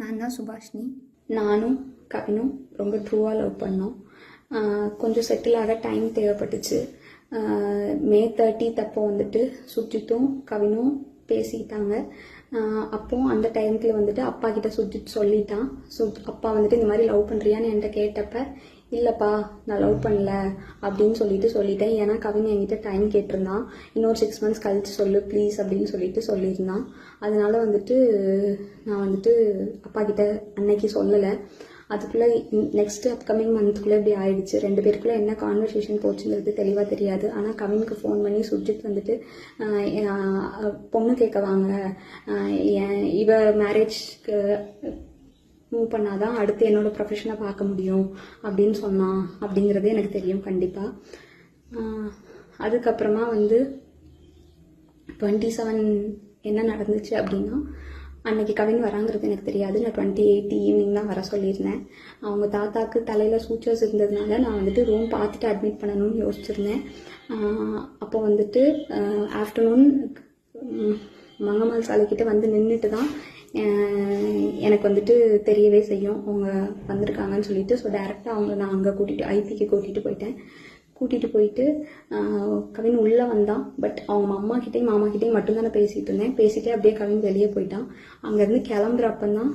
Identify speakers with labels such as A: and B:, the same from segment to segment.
A: நான் தான் சுபாஷினி. நானும் கவினும் ரொம்ப ட்ரூவாக லவ் பண்ணோம். கொஞ்சம் செட்டில் ஆக டைம் தேவைப்பட்டுச்சு. மே 30 அப்போ வந்துட்டு சுஜித்தும் கவினும் பேசிக்கிட்டாங்க. அப்போது அந்த டைமுக்கு வந்துட்டு அப்பா கிட்ட சுஜித் சொல்லிட்டான். அப்பா வந்துட்டு இந்த மாதிரி லவ் பண்ணுறியான்னு என்கிட்ட கேட்டப்ப இல்லைப்பா நான் லவ் பண்ணல அப்படின்னு சொல்லிட்டேன். ஏன்னா கவின் என்கிட்ட டைம் கேட்டிருந்தான். இன்னொரு 6 months கழிச்சு சொல்லு ப்ளீஸ் அப்படின்னு சொல்லியிருந்தான். அதனால வந்துட்டு நான் வந்துட்டு அப்பா கிட்ட அன்னைக்கு சொல்லலை. அதுக்குள்ளே நெக்ஸ்ட் அப்கமிங் மந்த்துக்குள்ளே இப்படி ஆயிடுச்சு. 2 பேருக்குள்ளே என்ன கான்வர்சேஷன் போச்சுங்கிறது தெளிவாக தெரியாது. ஆனால் கவினுக்கு ஃபோன் பண்ணி சுஜித் வந்துட்டு பொண்ணு கேட்க வாங்க, இவ மேரேஜ்க்கு மூவ் பண்ணாதான் அடுத்து என்னோட ப்ரொஃபஷனை பார்க்க முடியும் அப்படின்னு சொன்னான் அப்படிங்கிறது எனக்கு தெரியும் கண்டிப்பாக. அதுக்கப்புறமா வந்து 27 என்ன நடந்துச்சு அப்படின்னா, அன்னைக்கு கவின் வராங்கிறது எனக்கு தெரியாது. நான் 28 ஈவினிங் தான் வர சொல்லியிருந்தேன். அவங்க தாத்தாக்கு தலையில் சூச்சர்ஸ் இருந்ததுனால நான் வந்துட்டு ரூம் பார்த்துட்டு அட்மிட் பண்ணணும்னு யோசிச்சிருந்தேன். அப்போ வந்துட்டு ஆஃப்டர்நூன் மங்கம்மாள் சாலைக்கிட்ட வந்து நின்றுட்டு தான் எனக்கு வந்துட்டு தெரியவே செய்யும் அவங்க வந்திருக்காங்கன்னு சொல்லிட்டு. ஸோ டேரெக்டாக நான் அங்கே ஐபிக்கு கூட்டிகிட்டு போயிட்டு கவின் உள்ளே வந்தான். பட் அவங்க அம்மாக்கிட்டையும் மாமாக்கிட்டையும் மட்டும்தான் நான் பேசிகிட்டு இருந்தேன். பேசிகிட்டே அப்படியே கவின் வெளியே போயிட்டான். அங்கேருந்து கிளம்புறப்பந்தான்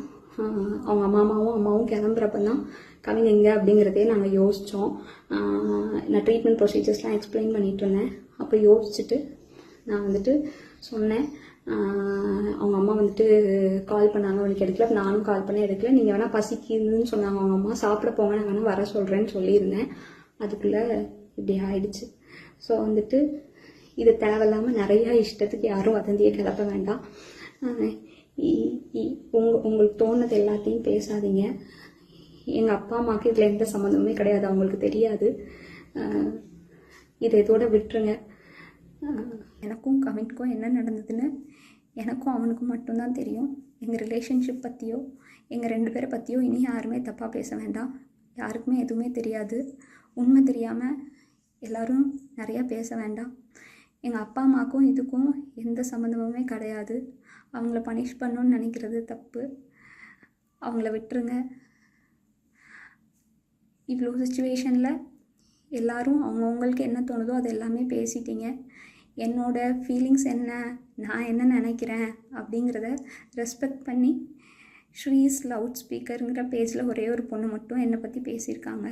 A: அவங்க அம்மாவும் கிளம்புறப்பந்தான் கவின் எங்கே அப்படிங்கிறதே நாங்கள் யோசித்தோம். நான் ட்ரீட்மெண்ட் ப்ரொசீஜர்ஸ்லாம் எக்ஸ்பிளைன் பண்ணிகிட்டு இருந்தேன். அப்போ யோசிச்சுட்டு நான் வந்துட்டு சொன்னேன். அவங்க அம்மா வந்துட்டு கால் பண்ணாங்க, உனக்கு எடுக்கல. நானும் கால் பண்ணி எடுக்கல. நீங்கள் வேணால் பசிக்குதுன்னு சொன்னாங்க அவங்க அம்மா, சாப்பிட போங்க, நான் வேணால் வர சொல்கிறேன்னு சொல்லியிருந்தேன். அதுக்குள்ளே இப்படி ஆயிடுச்சு. ஸோ வந்துட்டு இது தேவையில்லாமல் நிறையா இஷ்டத்துக்கு யாரும் வதந்தியை கிளப்ப வேண்டாம். உங்களுக்கு தோணுது எல்லாத்தையும் பேசாதீங்க. எங்கள் அப்பா அம்மாவுக்கு இதில் எந்த சம்மந்தமுமே கிடையாது, அவங்களுக்கு தெரியாது. இதை இதோட விட்டுருங்க. எனக்கும் கவினுக்கும் என்ன நடந்ததுன்னு எனக்கும் அவனுக்கும் மட்டும்தான் தெரியும். எங்கள் ரிலேஷன்ஷிப் பற்றியோ எங்கள் 2 பேரை பற்றியோ இனி யாருமே தப்பாக பேச வேண்டாம். யாருக்குமே எதுவுமே தெரியாது. உண்மை தெரியாமல் எல்லோரும் நிறையா பேச வேண்டாம். எங்கள் அப்பா அம்மாவுக்கும் இதுக்கும் எந்த சம்மந்தமுமே கிடையாது. அவங்கள பனிஷ் பண்ணணுன்னு நினைக்கிறது தப்பு. அவங்கள விட்டுருங்க. இவ்வளோ சுச்சுவேஷனில் எல்லோரும் அவங்கவுங்களுக்கு என்ன தோணுதோ அது எல்லாமே பேசிட்டீங்க. என்னோடய ஃபீலிங்ஸ் என்ன, நான் என்ன நினைக்கிறேன் அப்படிங்கிறத ரெஸ்பெக்ட் பண்ணி ஸ்ரீஸ் லவுட் ஸ்பீக்கருங்கிற பேஜில் ஒரே ஒரு பொண்ணு மட்டும் என்னை பற்றி பேசியிருக்காங்க.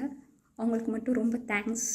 A: அவங்களுக்கு மட்டும் ரொம்ப தேங்க்ஸ்.